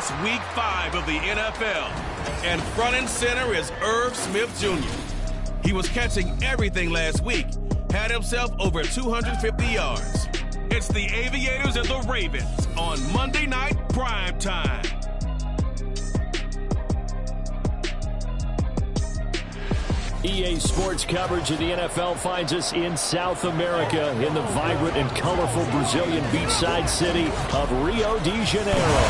It's week 5 of the NFL, and front and center is Irv Smith Jr. He was catching everything last week, had himself over 250 yards. It's the Aviators and the Ravens on Monday Night Prime Time. EA Sports coverage of the NFL finds us in South America in the vibrant and colorful Brazilian beachside city of Rio de Janeiro.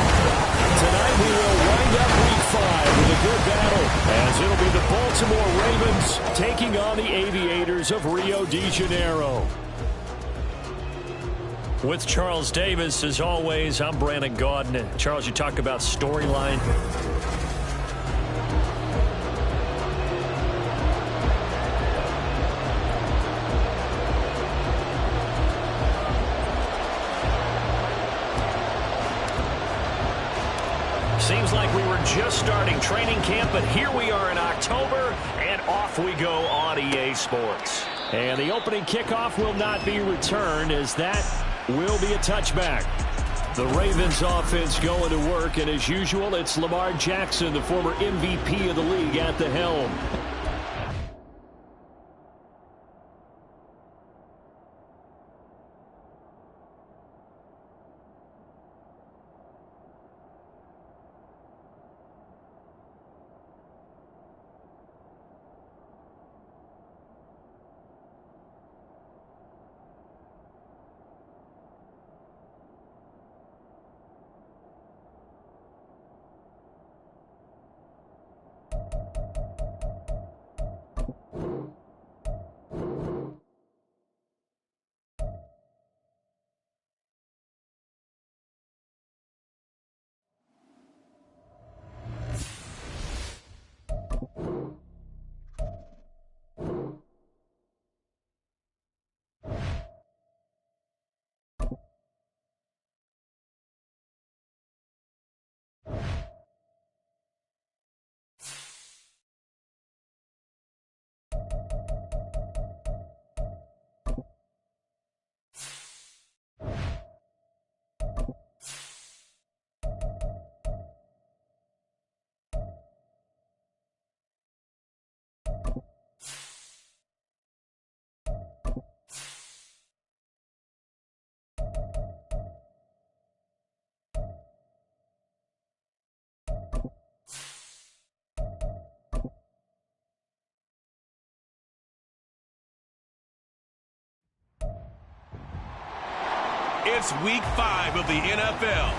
Tonight we will wind up week 5 with a good battle as it'll be the Baltimore Ravens taking on the Aviators of Rio de Janeiro. With Charles Davis, as always, I'm Brandon Gaudin. Charles, you talk about storyline. Seems like we were just starting training camp, but here we are in October, and off we go on EA Sports. And the opening kickoff will not be returned, as that will be a touchback. The Ravens offense going to work, and as usual, it's Lamar Jackson, the former MVP of the league, at the helm. It's week 5 of the NFL,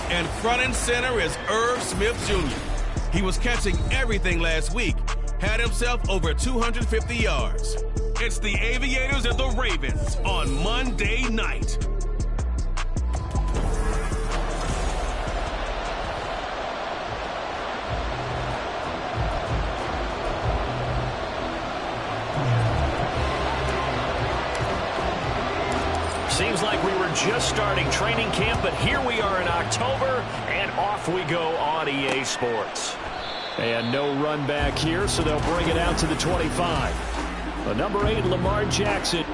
and front and center is Irv Smith Jr. He was catching everything last week, had himself over 250 yards. It's the Aviators and the Ravens on Monday night. Seems like we were just starting training camp, but here we are in October, and off we go on EA Sports. And no run back here, so they'll bring it out to the 25. The number 8, Lamar Jackson.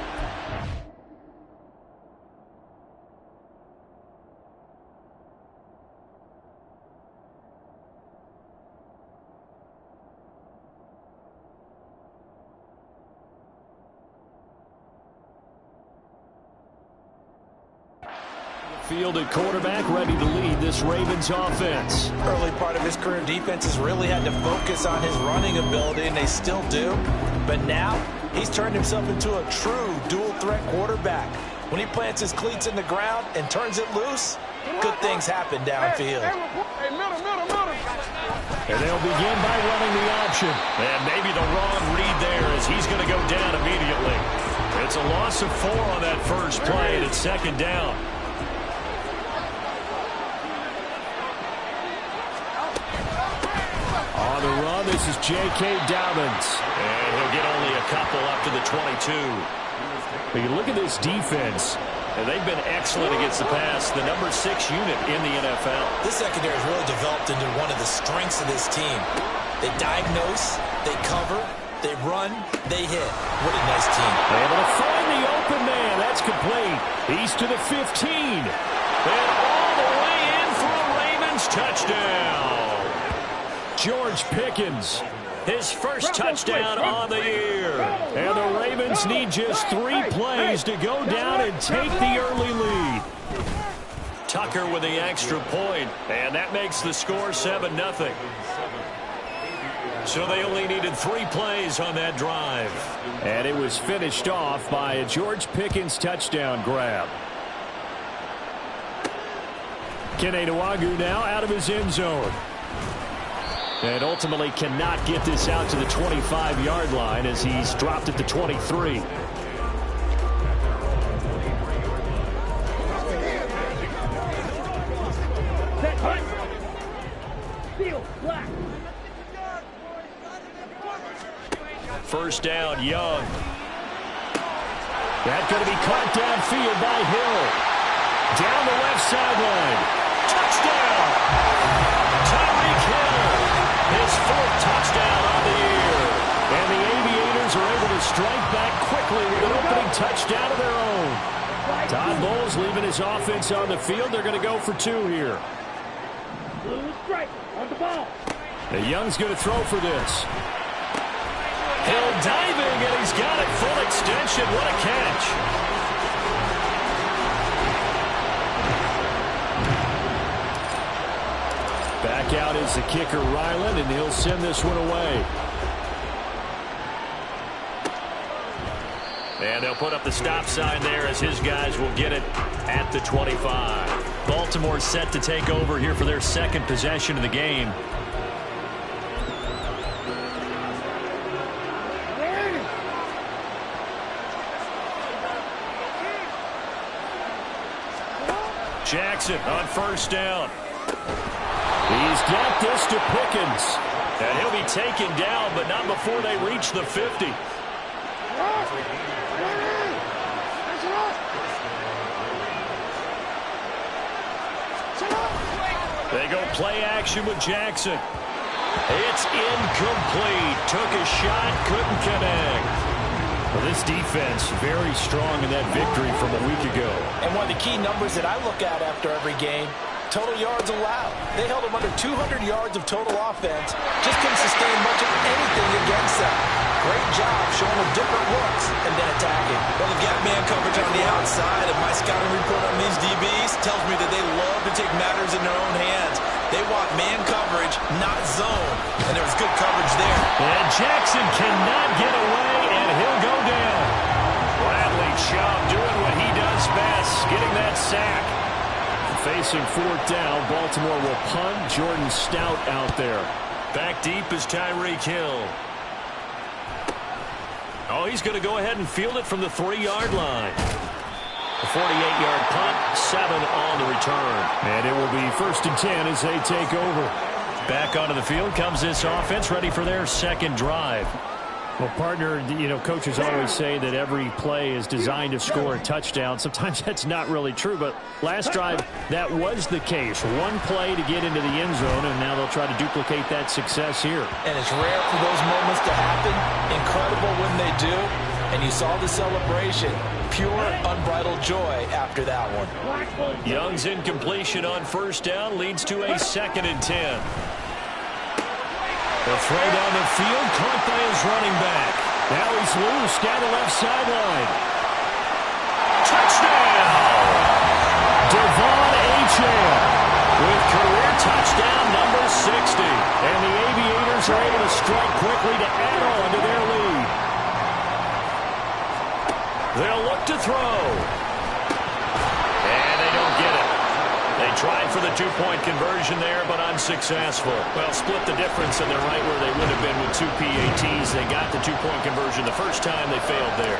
Field at quarterback, ready to lead this Ravens offense. Early part of his career, defenses really had to focus on his running ability, and they still do. But now, he's turned himself into a true dual-threat quarterback. When he plants his cleats in the ground and turns it loose, good things happen downfield. And they'll begin by running the option. And maybe the wrong read there, as he's going to go down immediately. It's a loss of 4 on that first play, and it's second down. On the run, this is J.K. Dobbins. And he'll get only a couple up to the 22. But you look at this defense, and they've been excellent against the pass, the number 6 unit in the NFL. This secondary has really developed into one of the strengths of this team. They diagnose, they cover, they run, they hit. What a nice team. Able to find the open man. That's complete. He's to the 15. And all the way in for a Ravens touchdown. George Pickens, his first touchdown on the year. And the Ravens need just 3 plays to go down and take the early lead. Tucker with the extra point, and that makes the score 7-0. So they only needed 3 plays on that drive. And it was finished off by a George Pickens touchdown grab. Kene Nwangwu now out of his end zone. And ultimately cannot get this out to the 25-yard line as he's dropped at the 23. First down, Young. That's going to be caught downfield by Hill. Down the left sideline. Touchdown! Tyreek Hill. His 4th touchdown on the year. And the Aviators are able to strike back quickly with an opening touchdown of their own. Todd Bowles leaving his offense on the field. They're going to go for 2 here. The Young's going to throw for this. Hill diving, and he's got it full extension. What a catch. Back out is the kicker, Ryland, and he'll send this one away. And they'll put up the stop sign there as his guys will get it at the 25. Baltimore set to take over here for their 2nd possession of the game. Jackson on first down. He's got this to Pickens. And he'll be taken down, but not before they reach the 50. They go play action with Jackson. It's incomplete. Took a shot, couldn't connect. Well, this defense very strong in that victory from a week ago. And one of the key numbers that I look at after every game, total yards allowed. They held them under 200 yards of total offense. Just couldn't sustain much of anything against them. Great job showing them different looks and then attacking. Well, they've got man coverage on the outside, and my scouting report on these DBs tells me that they love to take matters in their own hands. They want man coverage, not zone. And there was good coverage there. And Jackson cannot get away, and he'll go down. Bradley Chubb doing what he does best, getting that sack. Facing 4th down, Baltimore will punt. Jordan Stout out there. Back deep is Tyreek Hill. Oh, he's going to go ahead and field it from the 3-yard line. A 48-yard punt, 7 on the return. And it will be 1st and 10 as they take over. Back onto the field comes this offense, ready for their 2nd drive. Well, partner, you know, coaches always say that every play is designed to score a touchdown. Sometimes that's not really true, but last drive, that was the case. 1 play to get into the end zone, and now they'll try to duplicate that success here. And it's rare for those moments to happen. Incredible when they do. And you saw the celebration. Pure, unbridled joy after that one. Young's incompletion on first down leads to a 2nd and 10. The throw down the field, caught by his running back. Now he's loose down the left sideline. Touchdown! Devon Achane with career touchdown number 60. And the Aviators are able to strike quickly to add on to their lead. They'll look to throw. And they don't get it. They tried for the 2-point conversion there, but unsuccessful. Well, split the difference, and they're right where they would have been with 2 PATs. They got the 2-point conversion the first time. They failed there.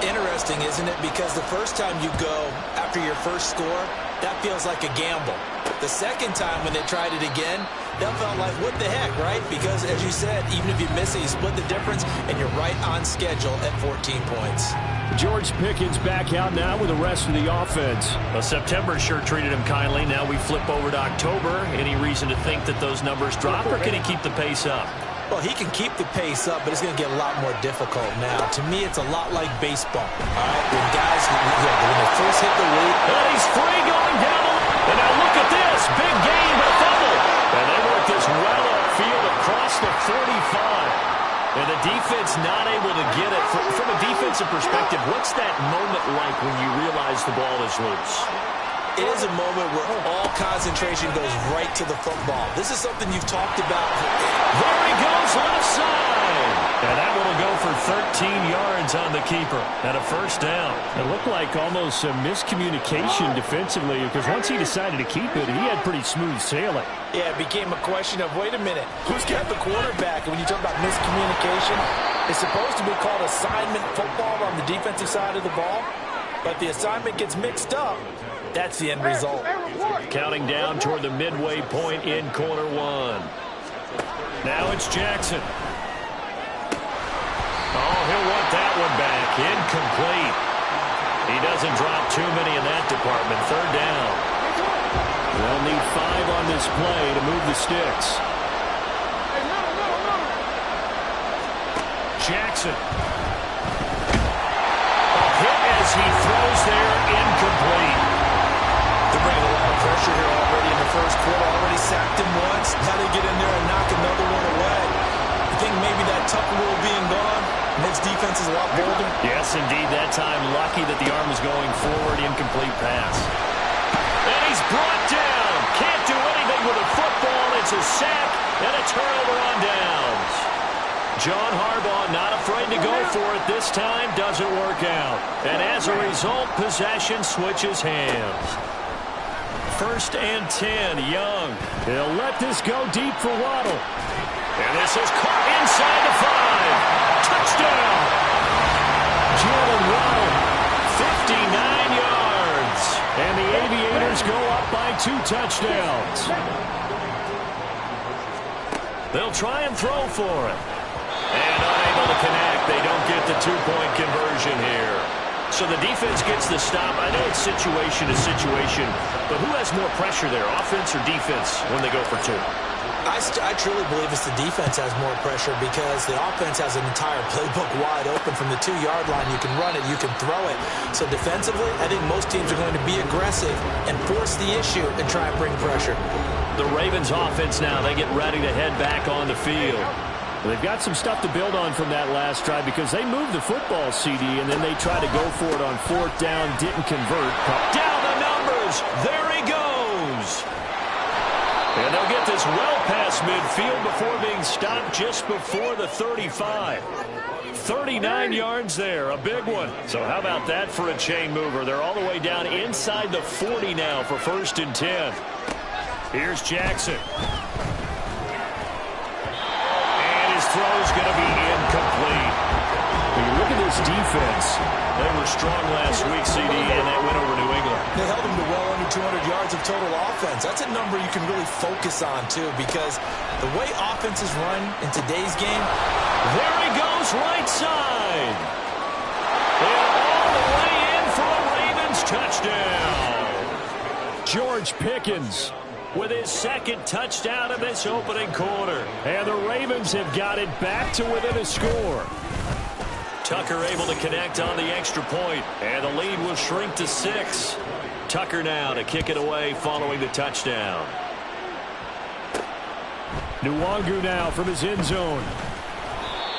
Interesting, isn't it? Because the first time you go after your first score, that feels like a gamble. The second time when they tried it again, that felt like, what the heck, right? Because, as you said, even if you miss it, you split the difference, and you're right on schedule at 14 points. George Pickens back out now with the rest of the offense. Well, September sure treated him kindly. Now we flip over to October. Any reason to think that those numbers drop, or can he keep the pace up? Well, he can keep the pace up, but it's going to get a lot more difficult now. To me, it's a lot like baseball. All right, when guys, when they first hit the weight. And he's free going down. And now look at this. Big gain, but a fumble. And they work this well upfield across the 45. And the defense not able to get it. From a defensive perspective, what's that moment like when you realize the ball is loose? It is a moment where all concentration goes right to the football. This is something you've talked about. There he goes, left side. And that one will go for 13 yards on the keeper and a first down. It looked like almost a miscommunication defensively because once he decided to keep it, he had pretty smooth sailing. Yeah, it became a question of, wait a minute, who's got the quarterback? And when you talk about miscommunication, it's supposed to be called assignment football on the defensive side of the ball. But the assignment gets mixed up. That's the end result. Counting down toward the midway point in quarter one. Now it's Jackson. Oh, he'll want that one back. Incomplete. He doesn't drop too many in that department. Third down. They'll need 5 on this play to move the sticks. Jackson. A hit as he throws there. Incomplete. They're bringing a lot of pressure here already in the first quarter. Already sacked him once. Now they get in there and knock another one away. I think maybe that Tucker rule being gone makes defense is a lot bolder. Yes, indeed. That time, lucky that the arm was going forward. Incomplete pass. And he's brought down. Can't do anything with a football. It's a sack and a turnover on downs. John Harbaugh not afraid to go for it this time. Doesn't work out. And as a result, possession switches hands. 1st and 10, Young. He'll let this go deep for Waddle. And this is caught inside the 5. Touchdown. Jalen Waddle, 59 yards. And the Aviators go up by 2 touchdowns. They'll try and throw for it. And unable to connect. They don't get the 2-point conversion here. So the defense gets the stop. I know it's situation to situation, but who has more pressure there, offense or defense, when they go for 2? I truly believe it's the defense has more pressure because the offense has an entire playbook wide open from the 2-yard line. You can run it, you can throw it. So defensively, I think most teams are going to be aggressive and force the issue and try and bring pressure. The Ravens offense now, they get ready to head back on the field. They've got some stuff to build on from that last drive because they moved the football, CD, and then they tried to go for it on 4th down, didn't convert. Down the numbers. There he goes. And they'll get this well past midfield before being stopped just before the 35. 39 yards there, a big one. So how about that for a chain mover? They're all the way down inside the 40 now for 1st and 10. Here's Jackson. Throw's going to be incomplete. When you look at this defense, they were strong last week, CD, and they went over New England. They held them to well under 200 yards of total offense. That's a number you can really focus on, too, because the way offenses run in today's game. There he goes, right side. And all the way in for a Ravens touchdown. George Pickens with his 2nd touchdown of this opening quarter. And the Ravens have got it back to within a score. Tucker able to connect on the extra point, and the lead will shrink to 6. Tucker now to kick it away following the touchdown. Nwangu now from his end zone.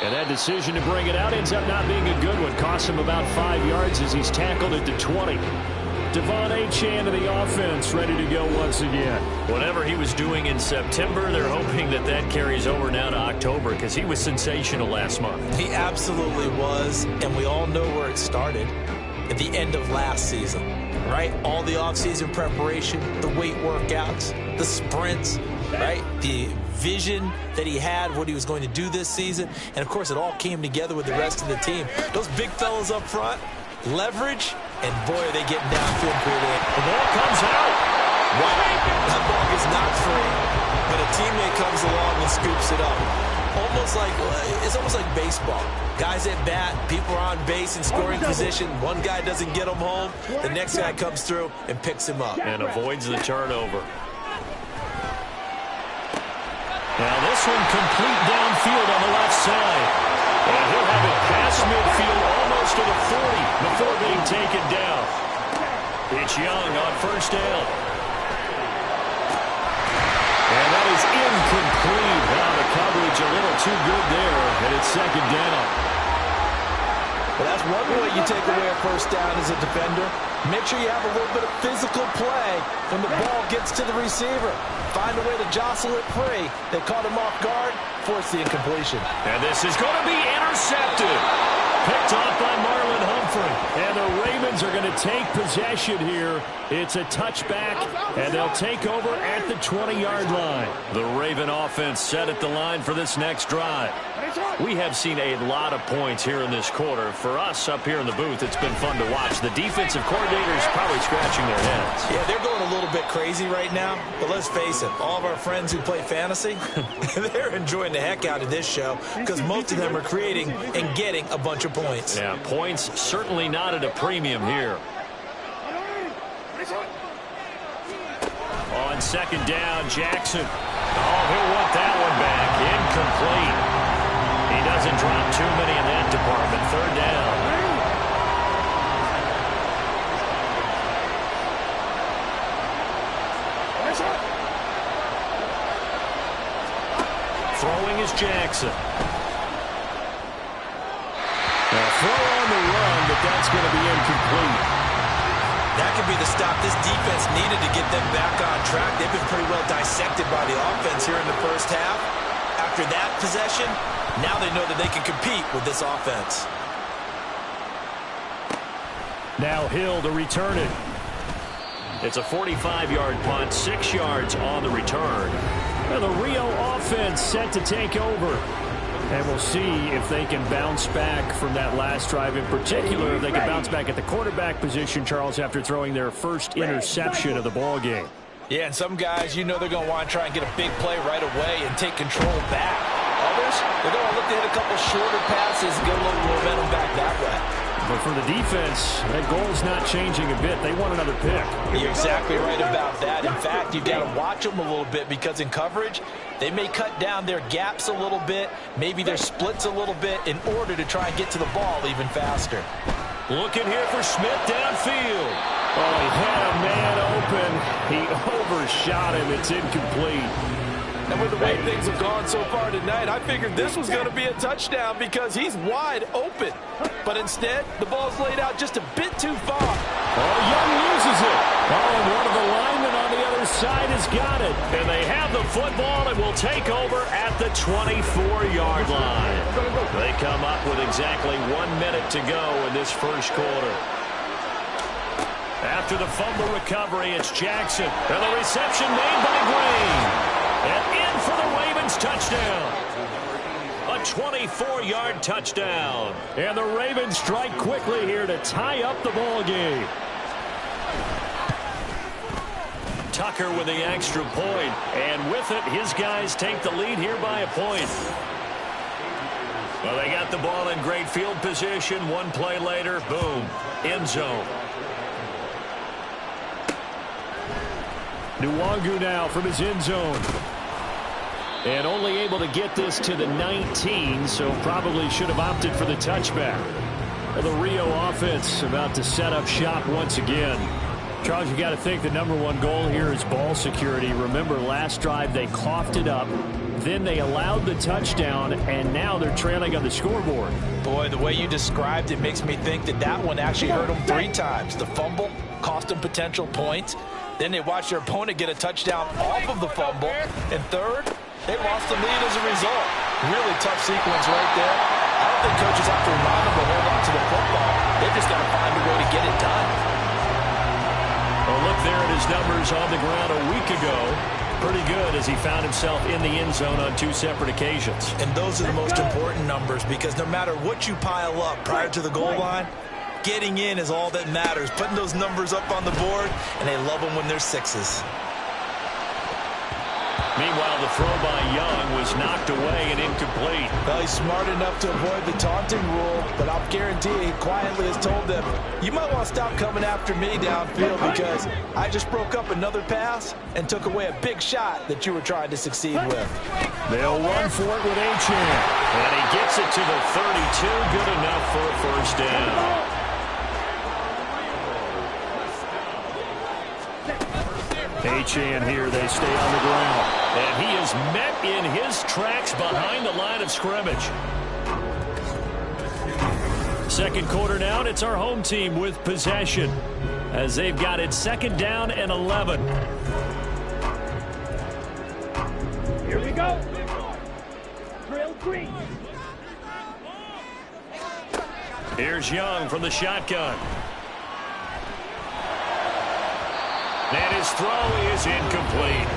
And that decision to bring it out ends up not being a good one. Costs him about 5 yards as he's tackled at the 20. Devon Achane to the offense, ready to go once again. Whatever he was doing in September, they're hoping that that carries over now to October because he was sensational last month. He absolutely was, and we all know where it started at the end of last season, right? All the offseason preparation, the weight workouts, the sprints, right? The vision that he had, what he was going to do this season, and, of course, it all came together with the rest of the team. Those big fellas up front, leverage, and boy, are they getting downfield creative. The ball comes out. Wow, that ball is not free, but a teammate comes along and scoops it up. It's almost like baseball. Guys at bat, people are on base in scoring position. One guy doesn't get them home. The next guy comes through and picks him up. And avoids the turnover. Now this one complete downfield on the left side. And he'll have it past midfield almost to the 40 before being taken down. It's Young on 1st down. too good there, and it's second down. Well, that's one way you take away a first down as a defender. Make sure you have a little bit of physical play when the ball gets to the receiver. Find a way to jostle it free. They caught him off guard, force the incompletion. And this is going to be intercepted. Picked off by Marlon Humphrey. And the Ravens are going to take possession here. It's a touchback, and they'll take over at the 20-yard line. The Raven offense set at the line for this next drive. We have seen a lot of points here in this quarter. For us up here in the booth, it's been fun to watch. The defensive coordinators probably scratching their heads. Yeah, they're going a little bit crazy right now. But let's face it, all of our friends who play fantasy, they're enjoying the heck out of this show because most of them are creating and getting a bunch of points. Yeah, points certainly not at a premium here. On second down, Jackson. Oh, he'll want that one back. Incomplete. He doesn't drop too many in that department. Third down. Throwing is Jackson. Now throw on the run, but that's going to be incomplete. That could be the stop this defense needed to get them back on track. They've been pretty well dissected by the offense here in the first half. After that possession, now they know that they can compete with this offense. Now Hill to return it. It's a 45-yard punt, 6 yards on the return. And the Rio offense set to take over. And we'll see if they can bounce back from that last drive. In particular, if they can bounce back at the quarterback position, Charles, after throwing their first interception of the ball game. Yeah, and some guys, you know they're going to want to try and get a big play right away and take control back. Others, they're going to look to hit a couple shorter passes and get a little momentum back that way. But for the defense, that goal's not changing a bit. They want another pick. You're exactly right about that. In fact, you've got to watch them a little bit because in coverage, they may cut down their gaps a little bit, maybe their splits a little bit in order to try and get to the ball even faster. Looking here for Smith downfield. Oh, he had a man open. He overshot him. It's incomplete. And with the way things have gone so far tonight, I figured this was going to be a touchdown because he's wide open. But instead, the ball's laid out just a bit too far. Oh, Young loses it. Oh, and one of the linemen on the other side has got it. And they have the football and will take over at the 24-yard line. They come up with exactly 1 minute to go in this first quarter. After the fumble recovery, it's Jackson. And the reception made by Green. And in for the Ravens touchdown. A 24-yard touchdown. And the Ravens strike quickly here to tie up the ball game. Tucker with the extra point. And with it, his guys take the lead here by a point. Well, they got the ball in great field position. One play later, boom, end zone. Nwangu now from his end zone. And only able to get this to the 19, so probably should have opted for the touchback. Well, the Rio offense about to set up shop once again. Charles, you got to think the #1 goal here is ball security. Remember, last drive they coughed it up. Then they allowed the touchdown, and now they're trailing on the scoreboard. Boy, the way you described it makes me think that that one actually hurt them 3 times. The fumble cost them potential points. Then they watched their opponent get a touchdown off of the fumble. And third, they lost the lead as a result. Really tough sequence right there. I don't think coaches have to remind them to hold on to the football. They've just got to find a way to get it done. Well, look there at his numbers on the ground a week ago. Pretty good as he found himself in the end zone on 2 separate occasions. And those are the most important numbers because no matter what you pile up prior to the goal line, getting in is all that matters. Putting those numbers up on the board, and they love them when they're 6s. Meanwhile, the throw by Young was knocked away and incomplete. Well, he's smart enough to avoid the taunting rule, but I'll guarantee he quietly has told them, you might want to stop coming after me downfield because I just broke up another pass and took away a big shot that you were trying to succeed with. They'll run for it with Achane. And he gets it to the 32. Good enough for a first down. H-Chan here, they stay on the ground. And he is met in his tracks behind the line of scrimmage. Second quarter now, and it's our home team with possession as they've got it 2nd down and 11. Here we go. Drill green. Here's Young from the shotgun. And his throw is incomplete.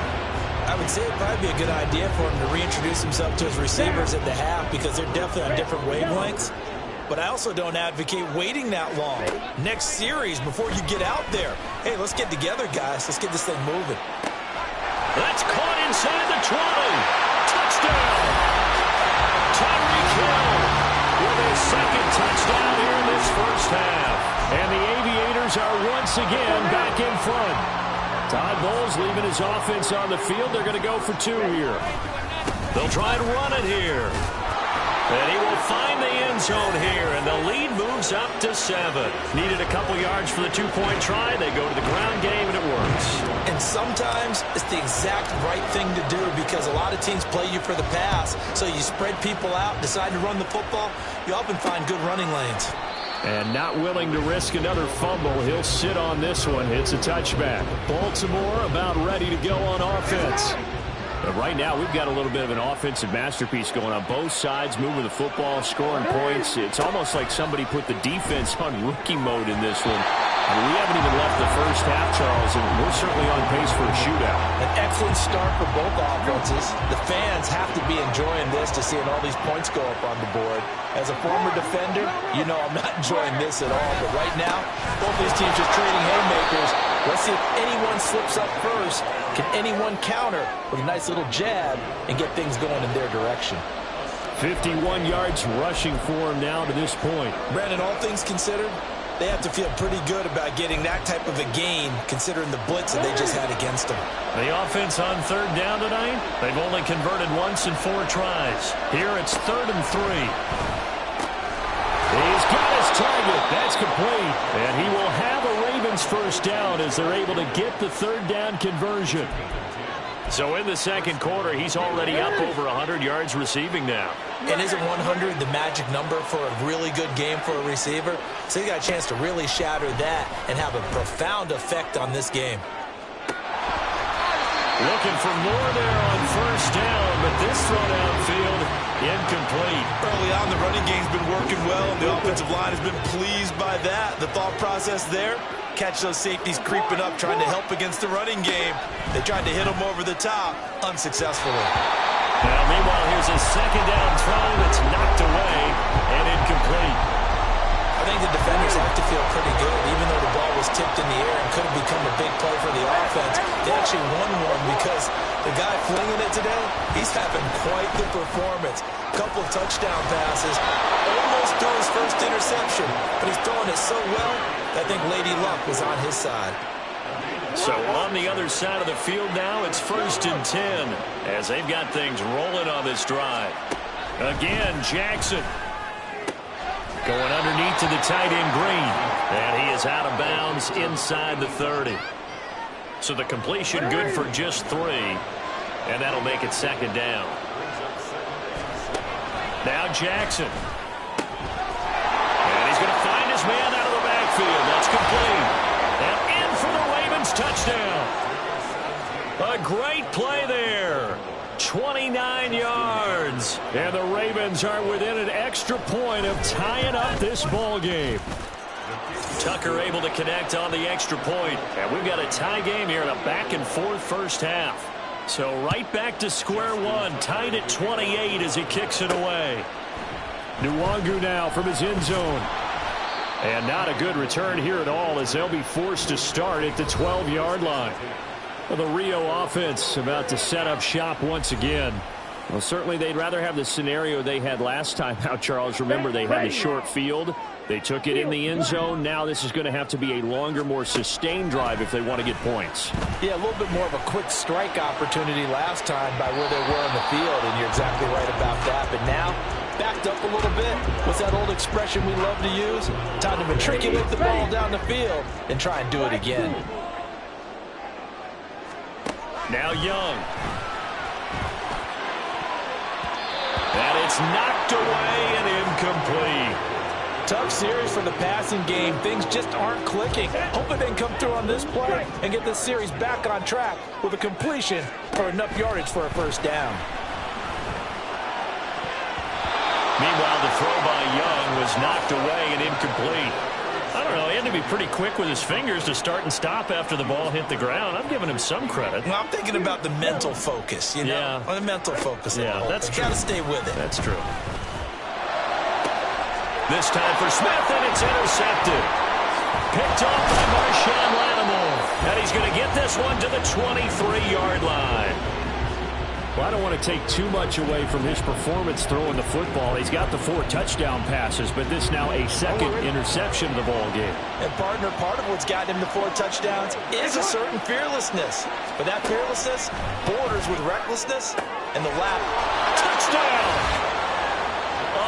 I would say it'd probably be a good idea for him to reintroduce himself to his receivers at the half because they're definitely on different wavelengths. But I also don't advocate waiting that long. Next series before you get out there. Hey, let's get together, guys. Let's get this thing moving. That's caught inside the 20. Touchdown. Tyreek Hill with his 2nd touchdown here in this first half. And the Aviators are once again back in front. Todd Bowles leaving his offense on the field. They're going to go for 2 here. They'll try and run it here. And he will find the end zone here, and the lead moves up to 7. Needed a couple yards for the 2-point try. They go to the ground game, and it works. And sometimes it's the exact right thing to do because a lot of teams play you for the pass. So you spread people out, decide to run the football. You often find good running lanes. And not willing to risk another fumble. He'll sit on this one. It's a touchback. Baltimore about ready to go on offense. But right now, we've got a little bit of an offensive masterpiece going on both sides, moving the football, scoring points. It's almost like somebody put the defense on rookie mode in this one. I mean, we haven't even left the first half, Charles, and we're certainly on pace for a shootout. An excellent start for both offenses. The fans have to be enjoying this to seeing all these points go up on the board. As a former defender, you know I'm not enjoying this at all. But right now, both these teams just trading haymakers. Let's see if anyone slips up first. Can anyone counter with a nice little jab and get things going in their direction? 51 yards rushing for him now to this point. Brandon, all things considered, they have to feel pretty good about getting that type of a gain considering the blitz that they just had against them. The offense on 3rd down tonight, they've only converted once in 4 tries. Here it's 3rd and 3. He's got his target. That's complete. And he will have a Ravens first down as they're able to get the 3rd down conversion. So in the second quarter, he's already up over 100 yards receiving now. And isn't 100 the magic number for a really good game for a receiver? So he got a chance to really shatter that and have a profound effect on this game. Looking for more there on first down, but this throw downfield incomplete. Early on, the running game's been working well, and the offensive line has been pleased by that. The thought process there, catch those safeties creeping up, trying to help against the running game. They tried to hit them over the top, unsuccessfully. Now, meanwhile, here's a 2nd down throw that's knocked away and incomplete. I think the defenders have to feel pretty good, even though the ball was tipped in the air and could have become a big play for the offense. They actually won one because the guy flinging it today, he's having quite the performance. Couple of touchdown passes, almost threw his first interception, but he's throwing it so well, I think Lady Luck was on his side. So on the other side of the field now, it's 1st and 10 as they've got things rolling on this drive. Again, Jackson going underneath to the tight end Green. And he is out of bounds inside the 30. So the completion good for just 3. And that'll make it 2nd down. Now Jackson. And he's going to find his man out of the backfield. That's complete. And in for the Ravens touchdown. A great play there. 29 yards. And the Ravens are within an extra point of tying up this ball game. Tucker able to connect on the extra point. And we've got a tie game here in a back-and-forth first half. So right back to square one, tied at 28 as he kicks it away. Nwangu now from his end zone. And not a good return here at all as they'll be forced to start at the 12-yard line. Well, the Rio offense about to set up shop once again. Well, certainly they'd rather have the scenario they had last time out, Charles. Remember, they had a short field. They took it in the end zone. Now this is going to have to be a longer, more sustained drive if they want to get points. Yeah, a little bit more of a quick strike opportunity last time by where they were on the field, and you're exactly right about that. But now, backed up a little bit. What's that old expression we love to use? Time to matriculate the ball down the field and try and do it again. Now Young. And it's knocked away and incomplete. Tough series for the passing game. Things just aren't clicking. Hoping they can come through on this play and get this series back on track with a completion for enough yardage for a first down. Meanwhile, the throw by Young was knocked away and incomplete. I don't know, he had to be pretty quick with his fingers to start and stop after the ball hit the ground. I'm giving him some credit. Well, I'm thinking about the mental focus, you know? Yeah. Or the mental focus. Yeah, that's true. Got to stay with it. That's true. This time for Smith, and it's intercepted. Picked off by Marshawn Lattimore. And he's going to get this one to the 23-yard line. Well, I don't want to take too much away from his performance throwing the football. He's got the 4 touchdown passes, but this now a second interception of the ball game. And partner, part of what's gotten him the 4 touchdowns is a certain fearlessness. But that fearlessness borders with recklessness and the lap. Touchdown!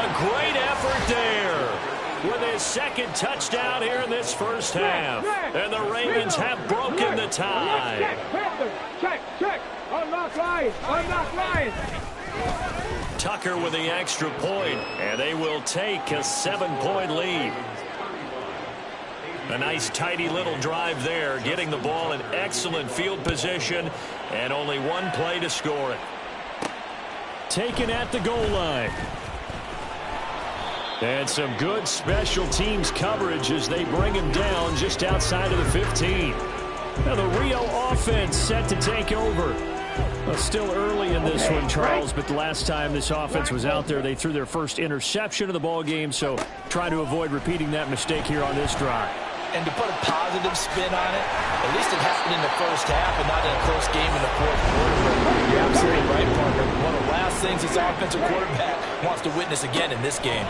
A great effort there with his second touchdown here in this first half. And the Ravens have broken the tie. Check. Unlock line. Tucker with the extra point, and they will take a 7-point lead. A nice tidy little drive there, getting the ball in excellent field position, and only one play to score it. Taken at the goal line. And some good special teams coverage as they bring him down just outside of the 15. Now the Rio offense set to take over. Well, still early in this one, Charles, but the last time this offense was out there, they threw their first interception of the ball game, so try to avoid repeating that mistake here on this drive. And to put a positive spin on it, at least it happened in the first half and not in a close game in the fourth quarter. You're absolutely right, partner. One of the last things this offensive quarterback wants to witness again in this game.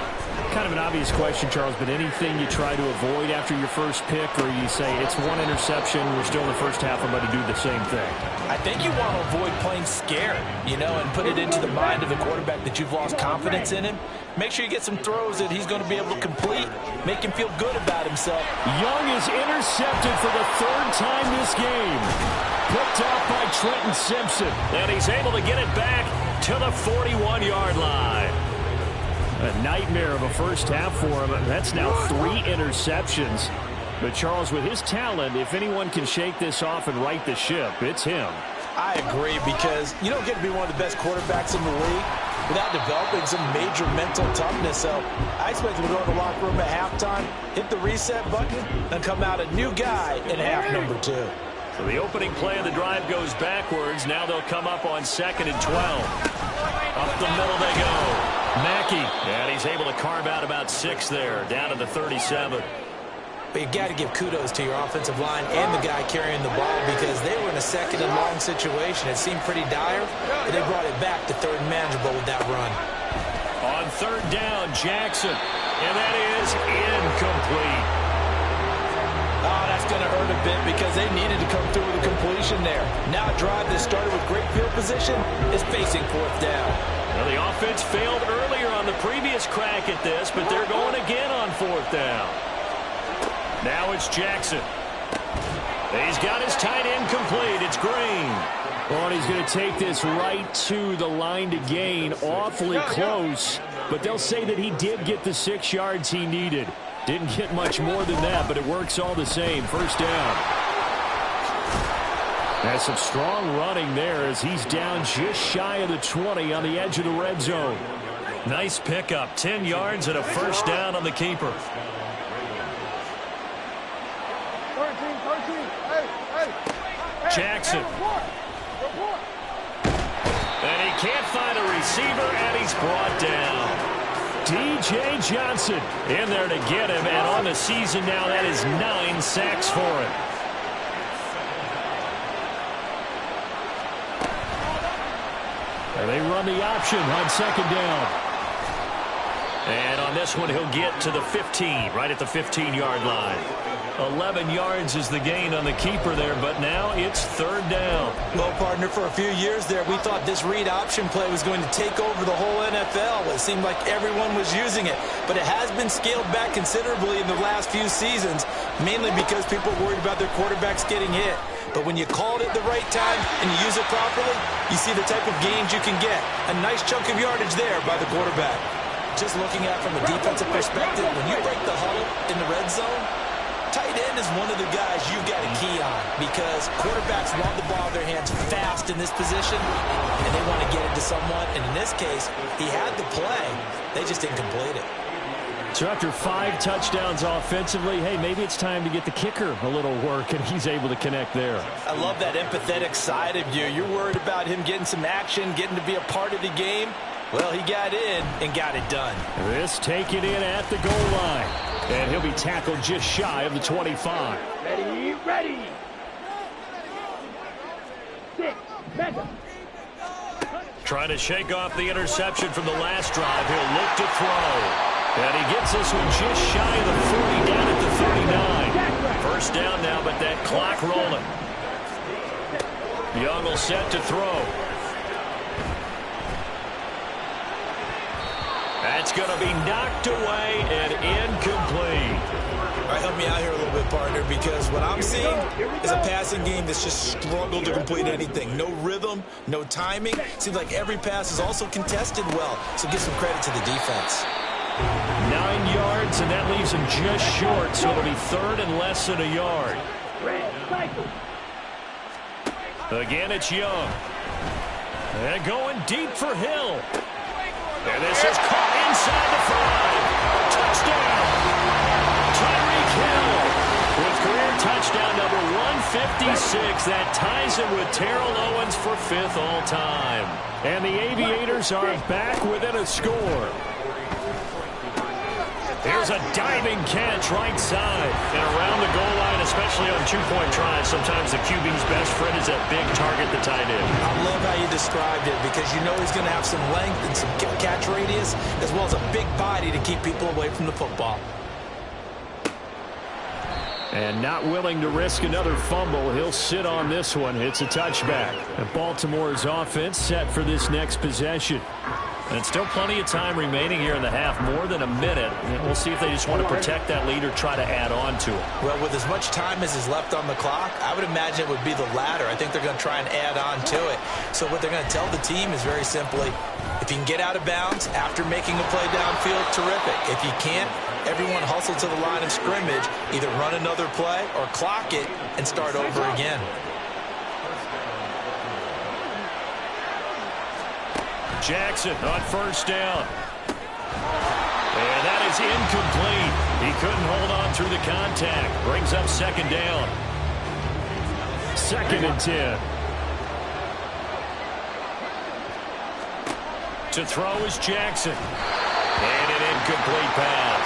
Kind of an obvious question, Charles, but anything you try to avoid after your first pick, or you say it's one interception, we're still in the first half, I'm going to do the same thing? I think you want to avoid playing scared, you know, and put it into the mind of the quarterback that you've lost confidence in him. Make sure you get some throws that he's going to be able to complete, make him feel good about himself. Young is intercepted for the 3rd time this game. Picked off by Trenton Simpson, and he's able to get it back to the 41-yard line. A nightmare of a first half for him. That's now 3 interceptions. But Charles, with his talent, if anyone can shake this off and right the ship, it's him. I agree, because you don't get to be one of the best quarterbacks in the league without developing some major mental toughness. So I expect him to go in the locker room at halftime, hit the reset button, and come out a new guy in half number 2. So the opening play of the drive goes backwards. Now they'll come up on 2nd and 12. Up the middle they go. Mackey, and he's able to carve out about 6 there, down to the 37. But you've got to give kudos to your offensive line and the guy carrying the ball, because they were in a 2nd and long situation. It seemed pretty dire, but they brought it back to 3rd and manageable with that run. On 3rd down, Jackson, and that is incomplete. Oh, that's going to hurt a bit, because they needed to come through with a completion there. Now a drive that started with great field position is facing 4th down. Well, the offense failed earlier on the previous crack at this, but they're going again on 4th down. Now it's Jackson. He's got his tight end complete. It's Green. Oh, and he's going to take this right to the line to gain. Awfully close, but they'll say that he did get the 6 yards he needed. Didn't get much more than that, but it works all the same. 1st down. Has some strong running there as he's down just shy of the 20 on the edge of the red zone. Nice pickup. 10 yards and a 1st down on the keeper. 13. Hey. Jackson. And he can't find a receiver, and he's brought down. D.J. Johnson in there to get him, and on the season now, that is 9 sacks for him. And they run the option on 2nd down. And on this one, he'll get to the 15, right at the 15-yard line. 11 yards is the gain on the keeper there, but now it's 3rd down. Well, partner, for a few years there, we thought this read option play was going to take over the whole NFL. It seemed like everyone was using it, but it has been scaled back considerably in the last few seasons, mainly because people are worried about their quarterbacks getting hit. But when you call it at the right time and you use it properly, you see the type of gains you can get. A nice chunk of yardage there by the quarterback. Just looking at it from a defensive perspective, when you break the huddle in the red zone, tight end is one of the guys you've got to key on because quarterbacks want the ball in their hands fast in this position, and they want to get it to someone. And in this case, he had the play. They just didn't complete it. So after 5 touchdowns offensively, hey, maybe it's time to get the kicker a little work, and he's able to connect there. I love that empathetic side of you. You're worried about him getting some action, getting to be a part of the game. Well, he got in and got it done. This taken in at the goal line. And he'll be tackled just shy of the 25. Ready, ready. 6, 7. Trying to shake off the interception from the last drive. He'll look to throw. And he gets this one just shy of the 40, down at the 39. First down now, but that clock rolling. Young will set to throw. That's going to be knocked away and incomplete. All right, help me out here a little bit, partner, because what I'm seeing is a passing game that's just struggled to complete anything. No rhythm, no timing. Seems like every pass is also contested well, so give some credit to the defense. 9 yards, and that leaves him just short, so it'll be 3rd and less than a yard. Again, it's Young. And going deep for Hill. And this is caught inside the 5. Touchdown! Tyreek Hill with career touchdown number 156. That ties him with Terrell Owens for 5th all-time. And the Aviators are back within a score. There's a diving catch right side. And around the goal line, especially on 2-point tries, sometimes the QB's best friend is that big target, the tight end. I love how you described it because you know he's going to have some length and some catch radius as well as a big body to keep people away from the football. And not willing to risk another fumble, he'll sit on this one. It's a touchback. And Baltimore's offense set for this next possession. And still plenty of time remaining here in the half, more than a minute. And we'll see if they just want to protect that lead or try to add on to it. Well, with as much time as is left on the clock, I would imagine it would be the latter. I think they're going to try and add on to it. So what they're going to tell the team is very simply, if you can get out of bounds after making a play downfield, terrific. If you can't, everyone hustle to the line of scrimmage, either run another play or clock it and start over again. Jackson on first down. And that is incomplete. He couldn't hold on through the contact. Brings up 2nd down. 2nd and 10. To throw is Jackson. And an incomplete pass.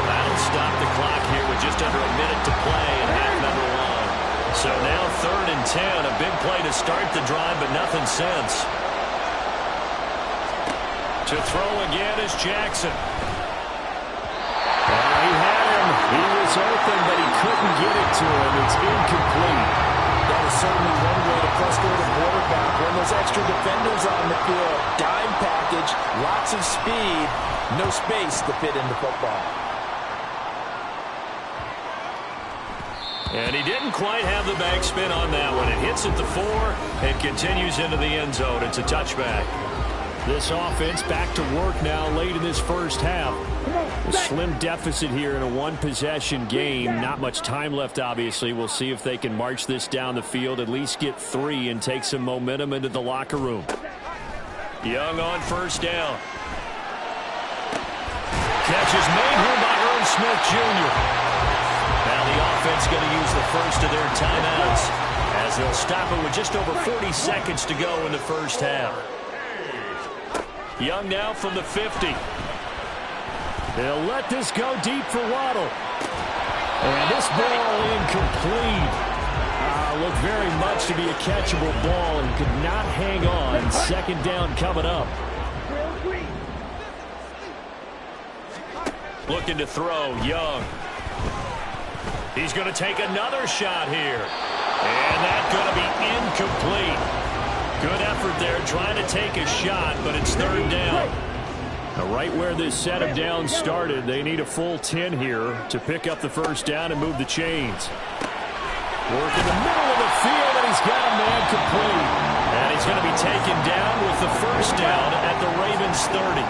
That'll stop the clock here with just under a minute to play in half number 1. So now 3rd and 10. A big play to start the drive, but nothing since. To throw again is Jackson. He had him. He was open, but he couldn't get it to him. It's incomplete. That is certainly one way to frustrate a quarterback. When those extra defenders on the field, dime package, lots of speed, no space to fit into football. And he didn't quite have the backspin on that one. It hits at the 4 and continues into the end zone. It's a touchback. This offense back to work now late in this first half. A slim deficit here in a one-possession game. Not much time left, obviously. We'll see if they can march this down the field, at least get 3 and take some momentum into the locker room. Young on first down. Catch is made here by Irv Smith Jr. Now the offense going to use the first of their timeouts as they'll stop it with just over 40 seconds to go in the first half. Young now from the 50. They'll let this go deep for Waddle. And this ball incomplete. Looked very much to be a catchable ball and could not hang on. 2nd down coming up. Looking to throw, Young. He's going to take another shot here. And that's going to be incomplete. Good effort there trying to take a shot, but it's third down. Now, right where this set of downs started, they need a full 10 here to pick up the first down and move the chains. Work in the middle of the field, and he's got a man complete. And he's going to be taken down with the first down at the Ravens 30.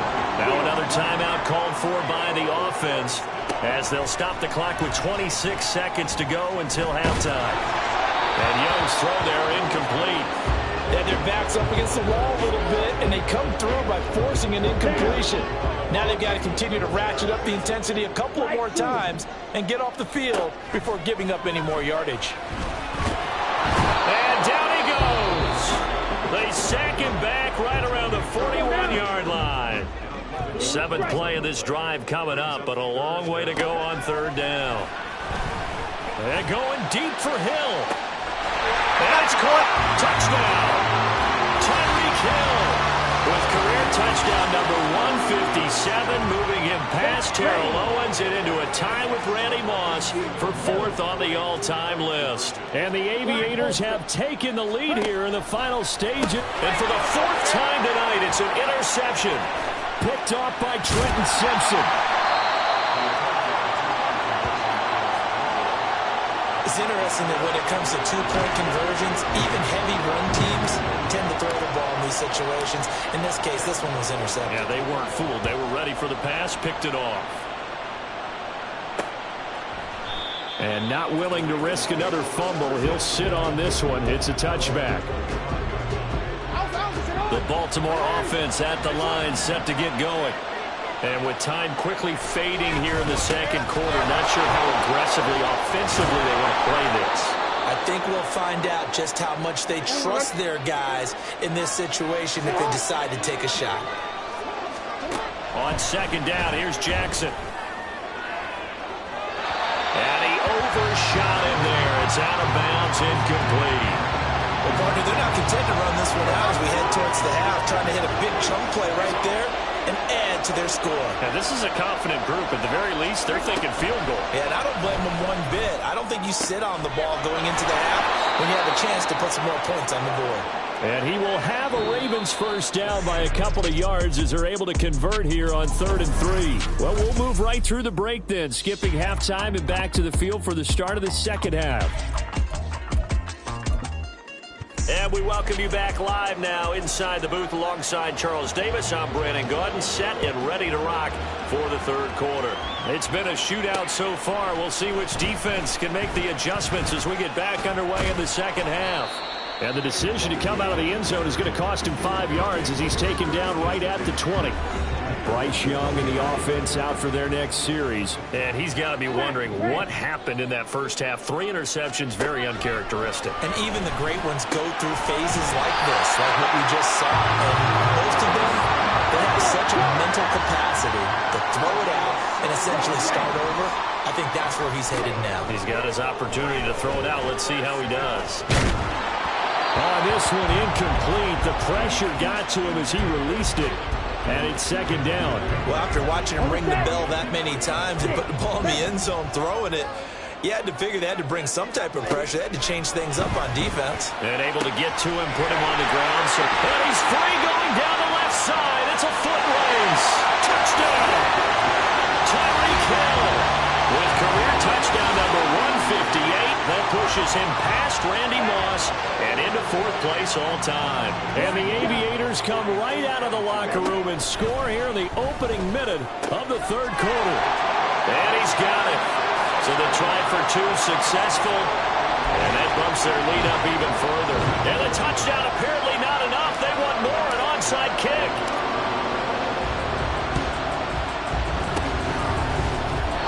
Now another timeout called for by the offense as they'll stop the clock with 26 seconds to go until halftime. And Young's throw there incomplete. Yeah, their back's up against the wall a little bit, and they come through by forcing an incompletion. Now they've got to continue to ratchet up the intensity a couple more times and get off the field before giving up any more yardage. And down he goes. They sack him back right around the 41-yard line. Seventh play of this drive coming up, but a long way to go on third down. And going deep for Hill. That's caught. Touchdown. Tyreek Hill with career touchdown number 157, moving him past Terrell Owens and into a tie with Randy Moss for fourth on the all-time list. And the Aviators have taken the lead here in the final stage. And for the fourth time tonight, it's an interception. Picked off by Trenton Simpson. It's interesting that when it comes to two-point conversions, even heavy run teams tend to throw the ball in these situations. In this case, this one was intercepted. Yeah, they weren't fooled. They were ready for the pass, picked it off. And not willing to risk another fumble, he'll sit on this one. It's a touchback. The Baltimore offense at the line, set to get going. And with time quickly fading here in the second quarter, not sure how aggressively, offensively they want to play this. I think we'll find out just how much they trust their guys in this situation if they decide to take a shot. On second down, here's Jackson. And he overshot him there. It's out of bounds, incomplete. Well, partner, they're not content to run this one out as we head towards the half, trying to hit a big chunk play right there and add to their score. Yeah, this is a confident group. At the very least, they're thinking field goal. Yeah, and I don't blame them one bit. I don't think you sit on the ball going into the half when you have a chance to put some more points on the board. And he will have a Ravens first down by a couple of yards as they're able to convert here on 3rd and 3. Well, we'll move right through the break then, skipping halftime and back to the field for the start of the second half. And we welcome you back live now inside the booth alongside Charles Davis. I'm Brandon Gaudin, set and ready to rock for the third quarter. It's been a shootout so far. We'll see which defense can make the adjustments as we get back underway in the second half. And the decision to come out of the end zone is going to cost him 5 yards as he's taken down right at the 20. Bryce Young and the offense out for their next series. And he's got to be wondering what happened in that first half. 3 interceptions, very uncharacteristic. And even the great ones go through phases like this, like what we just saw. And most of them, they have such a mental capacity to throw it out and essentially start over. I think that's where he's headed now. He's got his opportunity to throw it out. Let's see how he does. Oh, this one incomplete. The pressure got to him as he released it. And it's second down. Well, after watching him ring the bell that many times and put the ball in the end zone, throwing it, you had to figure they had to bring some type of pressure. They had to change things up on defense. And able to get to him, put him on the ground. So, and he's free going down the left side. It's a foot race. Touchdown. Tyreek Hill with career touchdown number 158. That pushes him past Randy Moss and into 4th place all time. And the Aviators come right out of the locker room and score here in the opening minute of the third quarter. And he's got it. So the try for 2 successful. And that bumps their lead up even further. And the touchdown apparently not enough. They want more, an onside kick.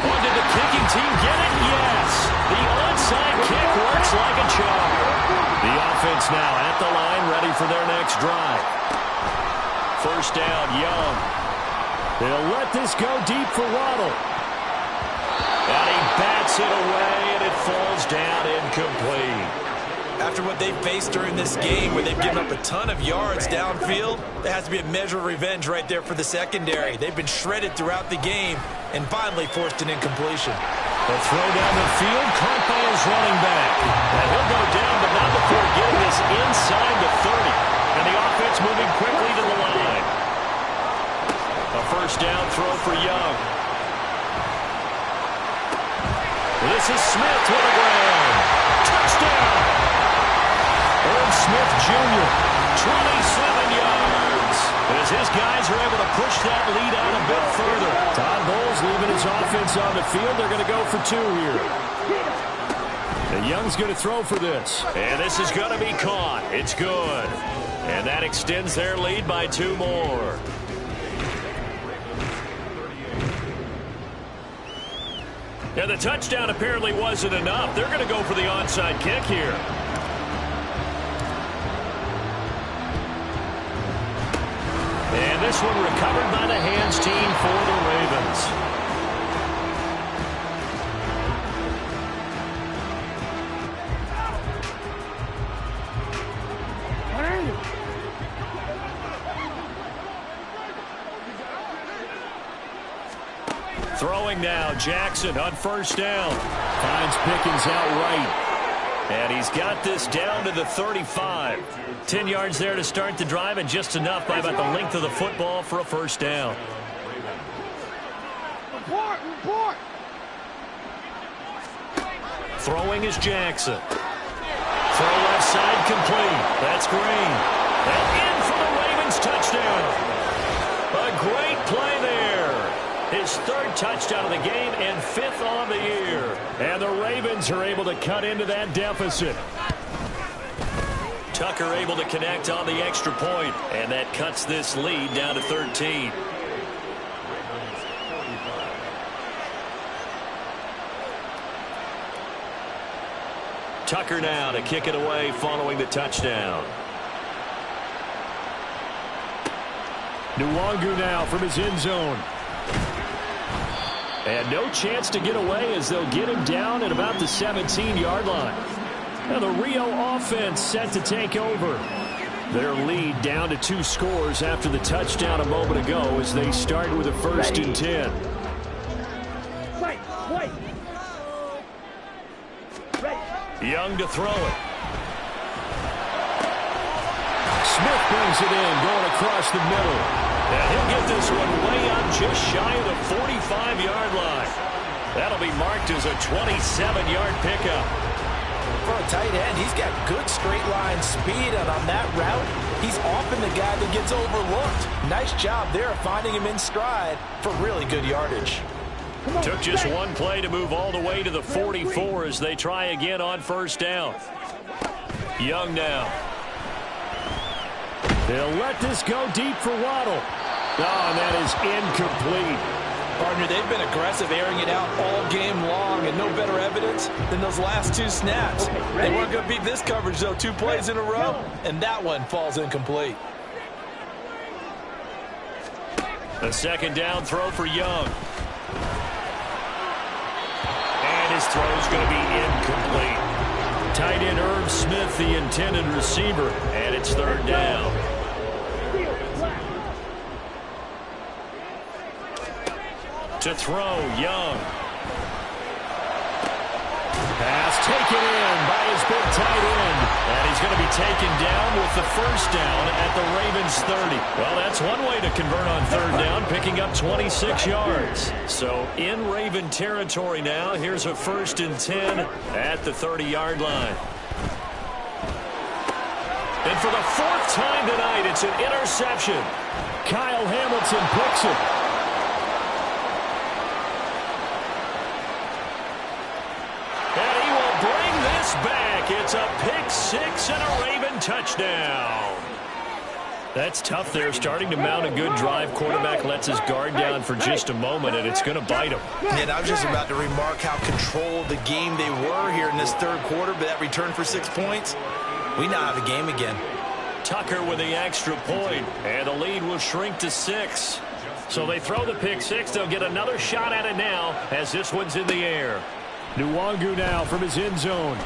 Oh, did the kicking team get it? Yes. The onside kick works like a charm. The offense now at the line, ready for their next drive. First down, Young. They'll let this go deep for Waddle. And he bats it away, and it falls down incomplete. After what they've faced during this game, where they've given up a ton of yards downfield, there has to be a measure of revenge right there for the secondary. They've been shredded throughout the game and finally forced an incompletion. A throw down the field, caught by his running back. And he'll go down, but not before getting this inside the 30. And the offense moving quickly to the line. A first down throw for Young. This is Smith to the ground. Touchdown! Irv Smith Jr., 27 yards. As his guys are able to push that lead out a bit further. Todd Bowles leaving his offense on the field. They're going to go for 2 here. And Young's going to throw for this. And this is going to be caught. It's good. And that extends their lead by 2 more. And the touchdown apparently wasn't enough. They're going to go for the onside kick here. And this one recovered by the hands team for the Ravens. Throwing now, Jackson on first down. Finds Pickens outright. And he's got this down to the 35. 10 yards there to start the drive, and just enough by about the length of the football for a first down. Report! Throwing is Jackson. Throw left side complete. That's Green. And in for the Ravens touchdown. A great play there. His 3rd touchdown of the game and 5th on the year. And the Ravens are able to cut into that deficit. Tucker able to connect on the extra point, and that cuts this lead down to 13. Tucker now to kick it away following the touchdown. Nwangu now from his end zone. And no chance to get away as they'll get him down at about the 17-yard line. Now the Rio offense set to take over. Their lead down to 2 scores after the touchdown a moment ago as they start with a 1st and 10. Wait. Young to throw it. Smith brings it in, going across the middle. And he'll get this one way up just shy of the 45-yard line. That'll be marked as a 27-yard pickup. For a tight end, he's got good straight line speed, and on that route, he's often the guy that gets overlooked. Nice job there of finding him in stride for really good yardage. Took just one play to move all the way to the 44 as they try again on first down. Young now. They'll let this go deep for Waddle. Oh, and that is incomplete. Partner, they've been aggressive, airing it out all game long, and no better evidence than those last 2 snaps. They weren't going to beat this coverage, though. 2 plays in a row, and that one falls incomplete. A 2nd down throw for Young. And his throw's going to be incomplete. Tight end Irv Smith, the intended receiver, and it's 3rd down. To throw, Young. Pass taken in by his big tight end. And he's going to be taken down with the 1st down at the Ravens 30. Well, that's one way to convert on 3rd down, picking up 26 yards. So in Raven territory now, here's a 1st and 10 at the 30-yard line. And for the 4th time tonight, it's an interception. Kyle Hamilton picks it. Back. It's a pick 6 and a Raven touchdown. That's tough there, starting to mount a good drive. Quarterback lets his guard down for just a moment, and it's going to bite him. And I was just about to remark how controlled the game they were here in this 3rd quarter, but that return for 6 points, we now have a game again. Tucker with the extra point, and the lead will shrink to 6. So they throw the pick 6. They'll get another shot at it now as this one's in the air. Nwangu now from his end zone.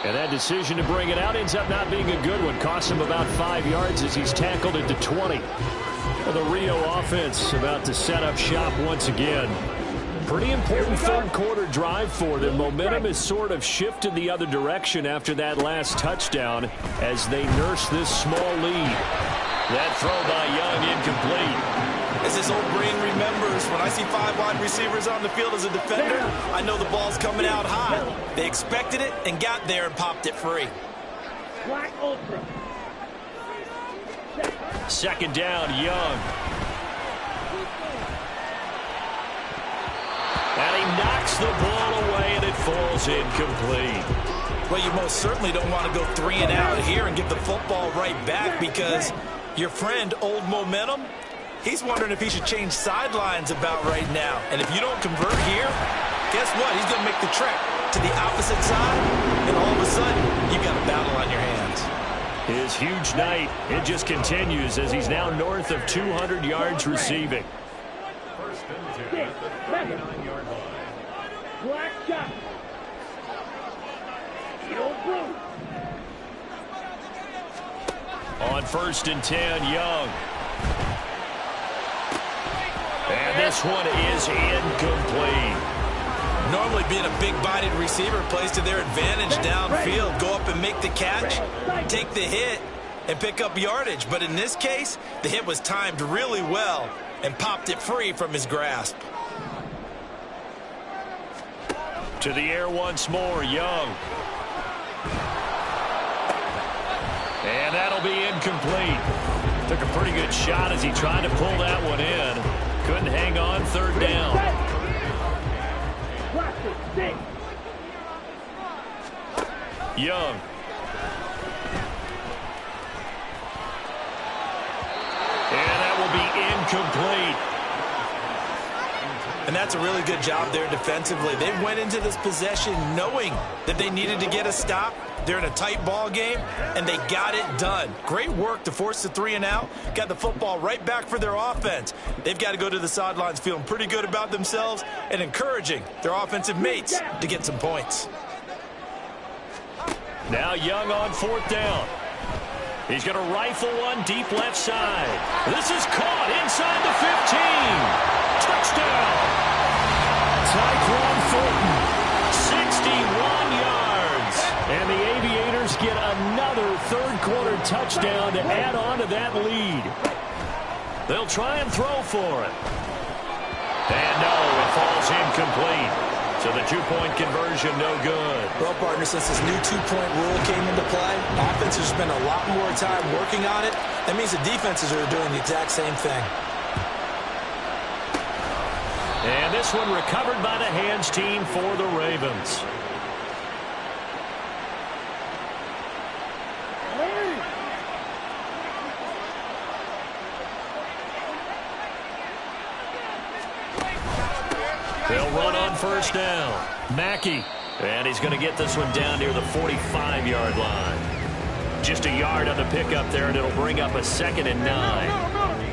And that decision to bring it out ends up not being a good one. Costs him about 5 yards as he's tackled it to 20. Well, the Rio offense about to set up shop once again. Pretty important third quarter drive for them. Momentum has sort of shifted the other direction after that last touchdown as they nurse this small lead. That throw by Young incomplete. As his old brain remembers, when I see 5 wide receivers on the field as a defender, I know the ball's coming out high. They expected it and got there and popped it free. Black Ultra. Second down, Young. And he knocks the ball away, and it falls incomplete. Well, you most certainly don't want to go 3 and out here and give the football right back because your friend, Old Momentum, he's wondering if he should change sidelines about right now. And if you don't convert here, guess what? He's going to make the trek to the opposite side, and all of a sudden, you've got a battle on your hands. His huge night, it just continues as he's now north of 200 yards receiving. Black shot. Steel blue. On 1st and 10, Young. And this one is incomplete. Normally being a big-bodied receiver plays to their advantage downfield. Go up and make the catch, take the hit, and pick up yardage. But in this case, the hit was timed really well and popped it free from his grasp. To the air once more, Young. And that'll be incomplete. Took a pretty good shot as he tried to pull that one in. Couldn't hang on, 3rd down. Young. And that will be incomplete. And that's a really good job there defensively. They went into this possession knowing that they needed to get a stop. They're in a tight ball game, and they got it done. Great work to force the 3 and out. Got the football right back for their offense. They've got to go to the sidelines feeling pretty good about themselves and encouraging their offensive mates to get some points. Now Young on 4th down. He's going to rifle one deep left side. This is caught inside the 15. Touchdown. Tyquan Thornton, 61 yards. And the Aviators get another third-quarter touchdown to add on to that lead. They'll try and throw for it. And no, it falls incomplete. So the 2-point conversion, no good. Well, partner, since this new 2-point rule came into play, offenses spend a lot more time working on it. That means the defenses are doing the exact same thing. And this one recovered by the hands team for the Ravens. They'll run on 1st down. Mackey. And he's going to get this one down near the 45-yard line. Just a yard on the pickup there, and it'll bring up a 2nd and 9.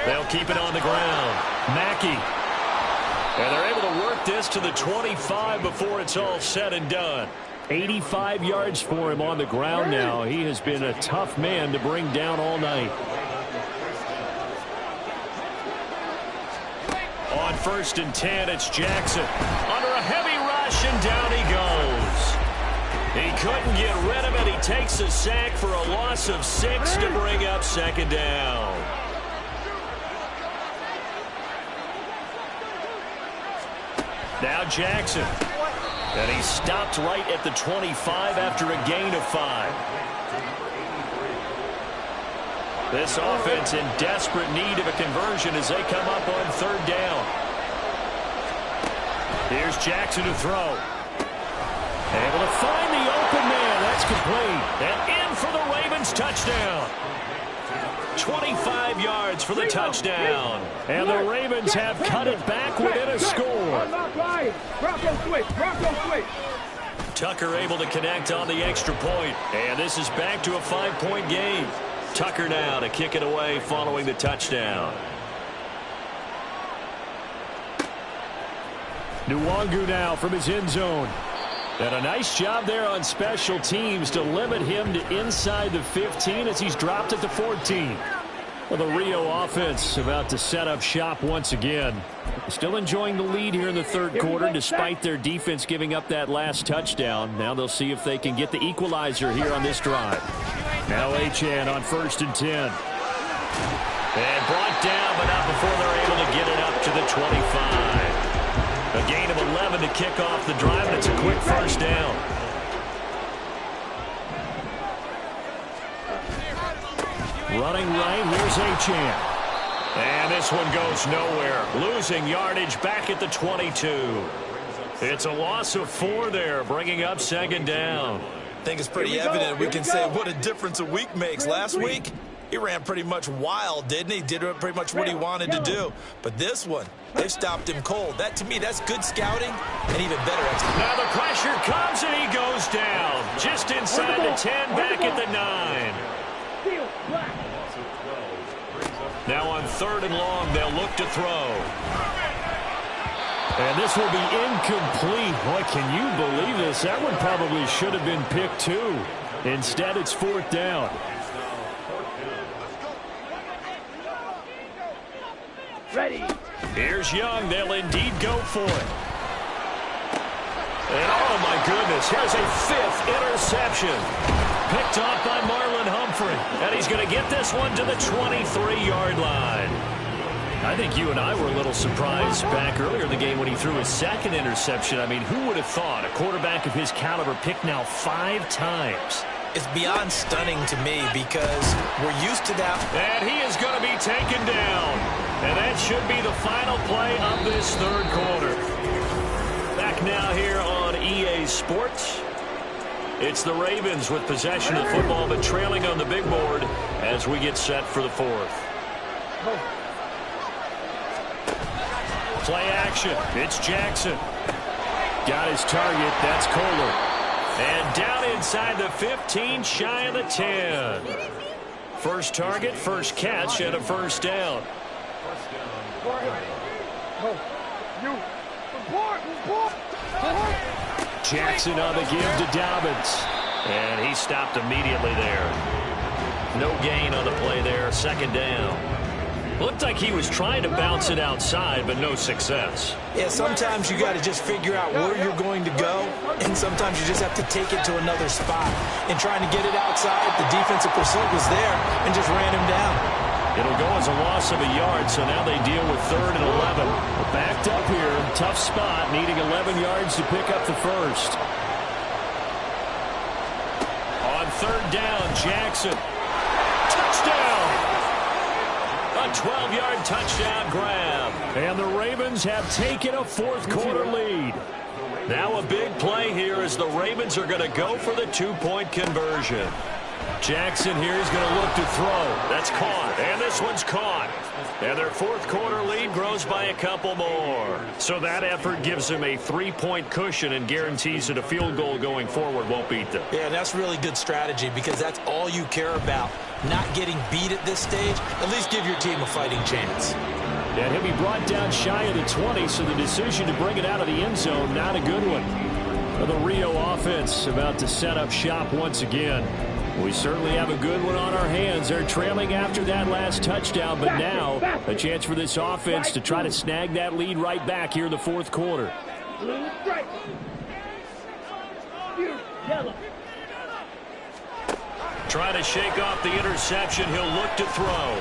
They'll keep it on the ground. Mackey. And they're able to work this to the 25 before it's all said and done. 85 yards for him on the ground now. He has been a tough man to bring down all night. On 1st and 10, it's Jackson. Under a heavy rush, and down he goes. He couldn't get rid of it. He takes a sack for a loss of 6 to bring up 2nd down. Now Jackson. And he stopped right at the 25 after a gain of 5. This offense in desperate need of a conversion as they come up on 3rd down. Here's Jackson to throw. Able to find the open man. That's complete. And in for the Ravens touchdown. 25 yards for the touchdown. And the Ravens have cut it back within a score. Tucker able to connect on the extra point. And this is back to a 5-point game. Tucker now to kick it away following the touchdown. Nwangu now from his end zone. And a nice job there on special teams to limit him to inside the 15 as he's dropped at the 14. Well, the Rio offense about to set up shop once again. Still enjoying the lead here in the third quarter despite their defense giving up that last touchdown. Now they'll see if they can get the equalizer here on this drive. Now Achane on 1st and 10. And brought down, but not before they're able to get it up to the 25. A gain of 11 to kick off the drive, and it's a quick first down. Running right, here's Achane. And this one goes nowhere. Losing yardage back at the 22. It's a loss of 4 there, bringing up 2nd down. I think it's pretty evident. We can say what a difference a week makes. Last week, he ran pretty much wild, didn't he? Did pretty much what he wanted to do. But this one, they stopped him cold. That, to me, that's good scouting and even better execution. Now the pressure comes and he goes down. Just inside the 10, back at the 9. Now on 3rd and long, they'll look to throw. And this will be incomplete. Boy, can you believe this? That one probably should have been picked too. Instead, it's 4th down. Ready. Here's Young. They'll indeed go for it. And oh my goodness, here's a 5th interception. Picked off by Marlon Humphrey. And he's going to get this one to the 23-yard line. I think you and I were a little surprised back earlier in the game when he threw his 2nd interception. I mean, who would have thought a quarterback of his caliber picked now 5 times? It's beyond stunning to me because we're used to that. And he is going to be taken down. And that should be the final play of this third quarter. Back now here on EA Sports. It's the Ravens with possession of the football, but trailing on the big board as we get set for the 4th. Play action. It's Jackson. Got his target. That's Kohler. And down inside the 15, shy of the 10. First target, first catch, and a first down. Jackson on the give to Dobbins. And he stopped immediately there. No gain on the play there. 2nd down. Looked like he was trying to bounce it outside, but no success. Yeah, sometimes you got to just figure out where you're going to go, and sometimes you just have to take it to another spot. And trying to get it outside, the defensive pursuit was there and just ran him down. It'll go as a loss of a yard, so now they deal with 3rd and 11. Backed up here, tough spot, needing 11 yards to pick up the first. On 3rd down, Jackson. Touchdown! A 12-yard touchdown grab. And the Ravens have taken a 4th quarter lead. Now a big play here as the Ravens are going to go for the 2-point conversion. Jackson here is going to look to throw. That's caught. And this one's caught. And their 4th quarter lead grows by a couple more. So that effort gives them a 3-point cushion and guarantees that a field goal going forward won't beat them. Yeah, that's really good strategy because that's all you care about. Not getting beat at this stage. At least give your team a fighting chance. And he'll be brought down shy of the 20, so the decision to bring it out of the end zone, not a good one. The Rio offense about to set up shop once again. We certainly have a good one on our hands. They're trailing after that last touchdown, but now a chance for this offense to try to snag that lead right back here in the 4th quarter. Blue stripe. Yellow. Trying to shake off the interception. He'll look to throw.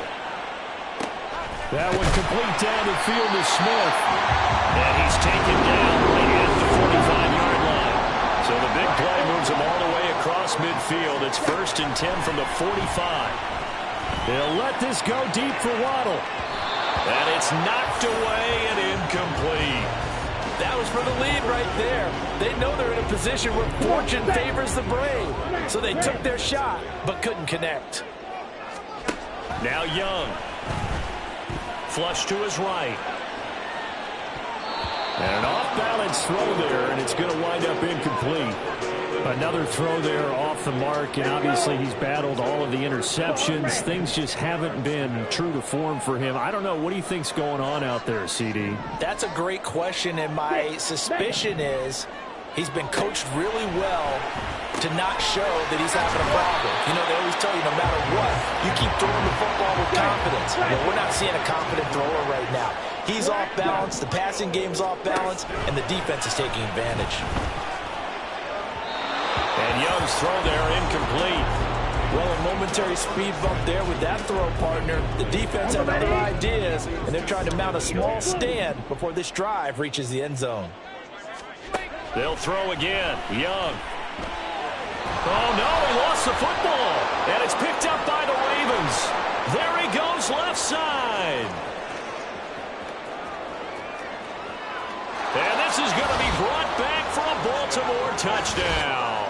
That one complete down the field to Smith. And he's taken down at the 45-yard line. So the big play moves him all the way across midfield. It's 1st and 10 from the 45. They'll let this go deep for Waddle. And it's knocked away and incomplete. That was for the lead right there. They know they're in a position where fortune favors the brave. So they took their shot, but couldn't connect. Now Young. Flush to his right. And an off-balance throw there, and it's going to wind up incomplete. Another throw there off the mark, and obviously he's battled all of the interceptions. Things just haven't been true to form for him. I don't know. What do you think's going on out there, CD? That's a great question, and my suspicion is He's been coached really well to not show that he's having a problem. You know, they always tell you no matter what, you keep throwing the football with confidence. Well, we're not seeing a confident thrower right now. He's off balance, the passing game's off balance, and the defense is taking advantage. And Young's throw there incomplete. Well, a momentary speed bump there with that throw, partner. The defense have other ideas, and they're trying to mount a small stand before this drive reaches the end zone. They'll throw again. Young. Oh, no, he lost the football. And it's picked up by the Ravens. There he goes left side. And this is going to be brought back for a Baltimore touchdown.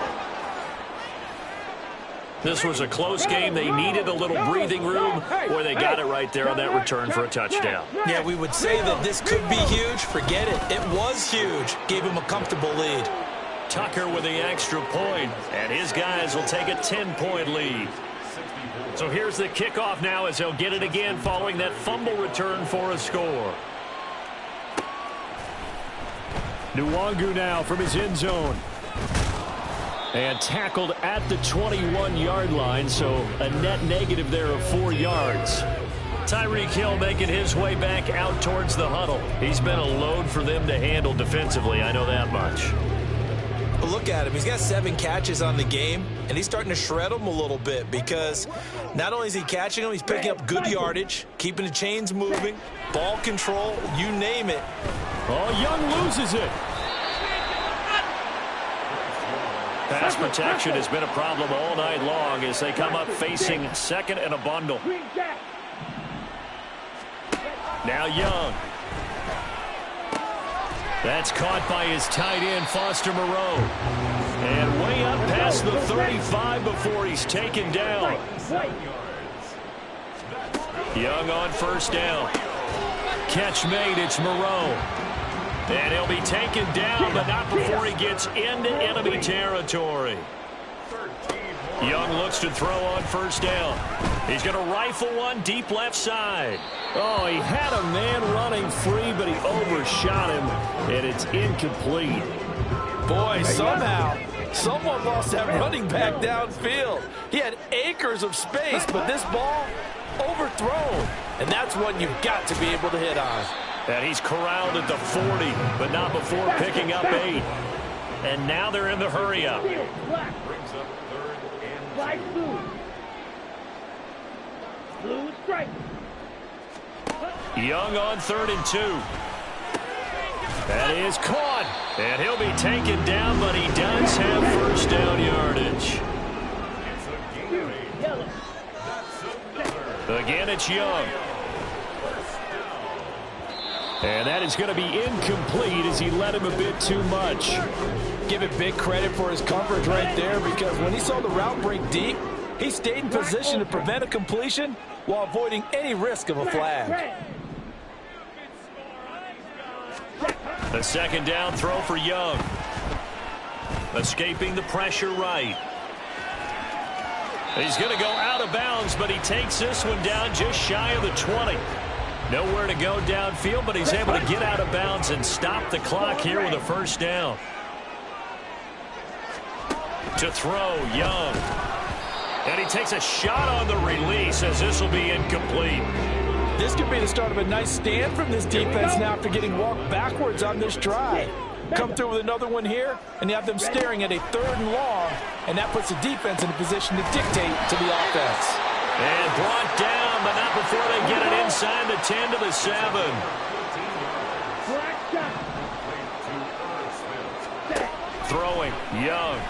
This was a close game. They needed a little breathing room. Boy, they got it right there on that return for a touchdown. Yeah, we would say that this could be huge. Forget it. It was huge. Gave him a comfortable lead. Tucker with the extra point, and his guys will take a 10-point lead. So here's the kickoff now as they'll get it again following that fumble return for a score. Nwangu now from his end zone. And tackled at the 21-yard line, so a net negative there of 4 yards. Tyreek Hill making his way back out towards the huddle. He's been a load for them to handle defensively, I know that much. Look at him. He's got 7 catches on the game, and he's starting to shred them a little bit because not only is he catching them, he's picking up good yardage, keeping the chains moving, ball control, you name it. Oh, Young loses it. Pass protection has been a problem all night long as they come up facing second and a bundle. Now Young. That's caught by his tight end, Foster Moreau. And way up past the 35 before he's taken down. Young on first down. Catch made, it's Moreau. And he'll be taken down, but not before he gets into enemy territory. Young looks to throw on first down. He's going to rifle one deep left side. Oh, he had a man running free, but he overshot him, and it's incomplete. Boy, somehow, someone lost that running back downfield. He had acres of space, but this ball overthrown. And that's one you've got to be able to hit on. And he's corralled at the 40, but not before picking up 8. And now they're in the hurry-up. Flag blue. Blue strike. Young on 3rd and 2. That is caught. And he'll be taken down, but he does have first down yardage. Again, it's Young. And that is going to be incomplete as he led him a bit too much. Give it big credit for his coverage right there because when he saw the route break deep, he stayed in position to prevent a completion while avoiding any risk of a flag. The second down throw for Young. Escaping the pressure right. He's going to go out of bounds, but he takes this one down just shy of the 20. Nowhere to go downfield, but he's able to get out of bounds and stop the clock here with a first down. To throw, Young. And he takes a shot on the release as this will be incomplete. This could be the start of a nice stand from this defense now after getting walked backwards on this drive. Come through with another one here, and you have them staring at a 3rd and long, and that puts the defense in a position to dictate to the offense. And brought down, but not before they get it inside the 10 to the 7. Throwing, Young.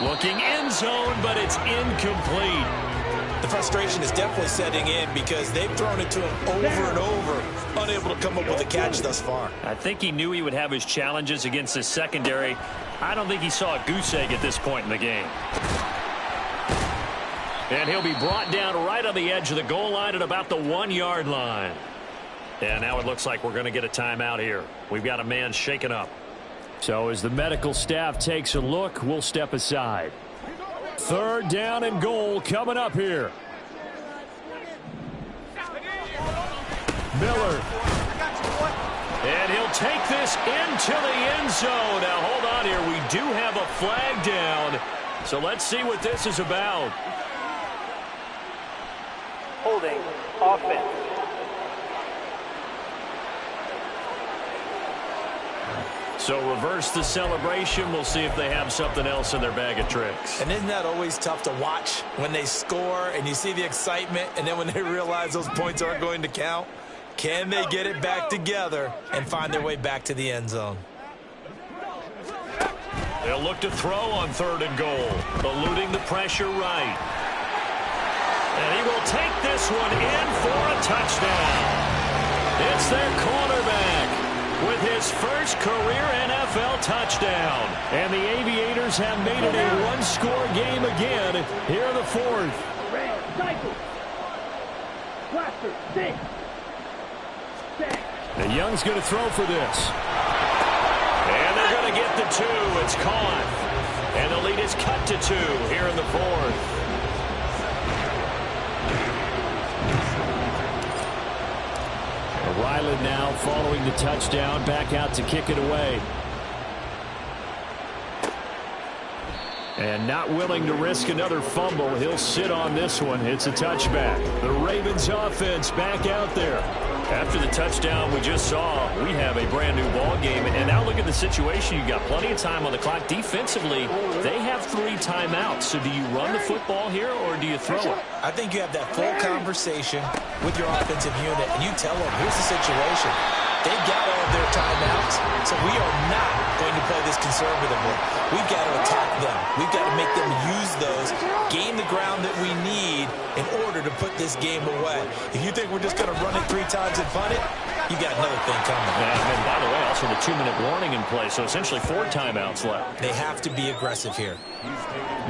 Looking end zone, but it's incomplete. The frustration is definitely setting in because they've thrown it to him over and over, unable to come up with a catch thus far. I think he knew he would have his challenges against his secondary. I don't think he saw a goose egg at this point in the game. And he'll be brought down right on the edge of the goal line at about the 1-yard line. And now it looks like we're going to get a timeout here. We've got a man shaken up. So as the medical staff takes a look, we'll step aside. 3rd down and goal coming up here. Miller. And he'll take this into the end zone. Now, hold on here. We do have a flag down. So let's see what this is about. Holding offense. So reverse the celebration. We'll see if they have something else in their bag of tricks. And isn't that always tough to watch when they score and you see the excitement, and then when they realize those points aren't going to count? Can they get it back together and find their way back to the end zone? They'll look to throw on 3rd and goal, eluding the pressure right. And he will take this one in for a touchdown. It's their quarterback with his first career NFL touchdown. And the Aviators have made it a one-score game again here in the 4th. Red cycle. Blaster 6. And Young's going to throw for this. And they're going to get the 2. It's caught. And the lead is cut to 2 here in the 4th. Ryland now following the touchdown, back out to kick it away. And not willing to risk another fumble. He'll sit on this one. It's a touchback. The Ravens offense back out there. After the touchdown we just saw, we have a brand new ball game. And now look at the situation. You've got plenty of time on the clock. Defensively, they have 3 timeouts. So do you run the football here or do you throw it? I think you have that full conversation with your offensive unit, and you tell them, here's the situation. They've got all of their timeouts, so we are not going to play this conservatively. We've got to attack them. We've got to make them use those, gain the ground that we need in order to put this game away. If you think we're just going to run it 3 times and punt it, you got another thing coming. And by the way, also the 2-minute warning in play, so essentially 4 timeouts left. They have to be aggressive here.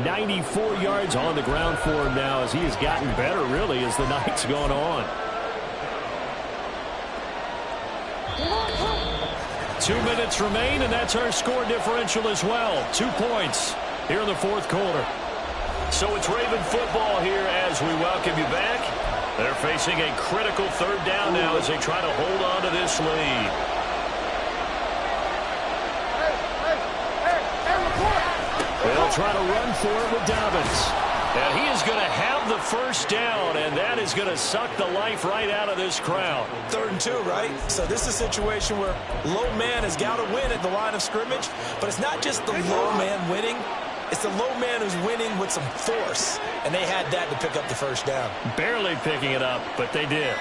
94 yards on the ground for him now as he has gotten better, really, as the night's gone on. 2 minutes remain, and that's our score differential as well. 2 points here in the 4th quarter. So it's Raven football here as we welcome you back. They're facing a critical 3rd down now as they try to hold on to this lead. They'll try to run for it with Dobbins. And he is going to have the 1st down, and that is going to suck the life right out of this crowd. 3rd and 2, right? So this is a situation where low man has got to win at the line of scrimmage, but it's not just the low man winning. It's the low man who's winning with some force, and they had that to pick up the 1st down. Barely picking it up, but they did.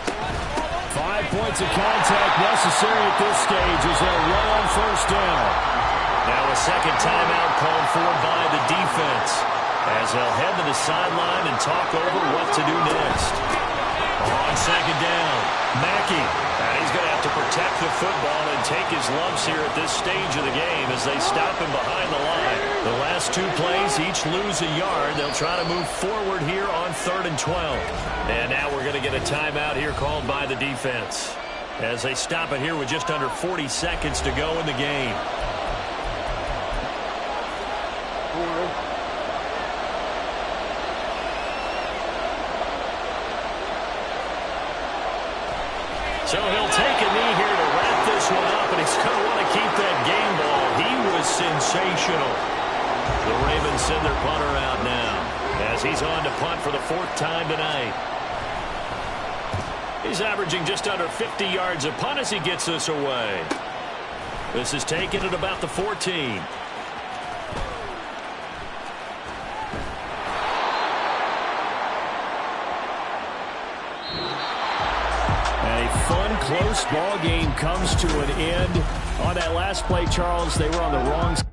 5 points of contact necessary at this stage as they'll run on 1st down. Now a 2nd timeout called for by the defense as they'll head to the sideline and talk over what to do next. On 2nd down, Mackey. And he's going to have to protect the football and take his lumps here at this stage of the game as they stop him behind the line. The last 2 plays, each lose a yard. They'll try to move forward here on 3rd and 12. And now we're going to get a timeout here called by the defense as they stop it here with just under 40 seconds to go in the game. So he'll take a knee here to wrap this one up, and he's going to want to keep that game ball. He was sensational. The Ravens send their punter out now as he's on to punt for the 4th time tonight. He's averaging just under 50 yards a punt as he gets this away. This is taken at about the 14. Fun, close ball game comes to an end. On that last play, Charles, they were on the wrong side.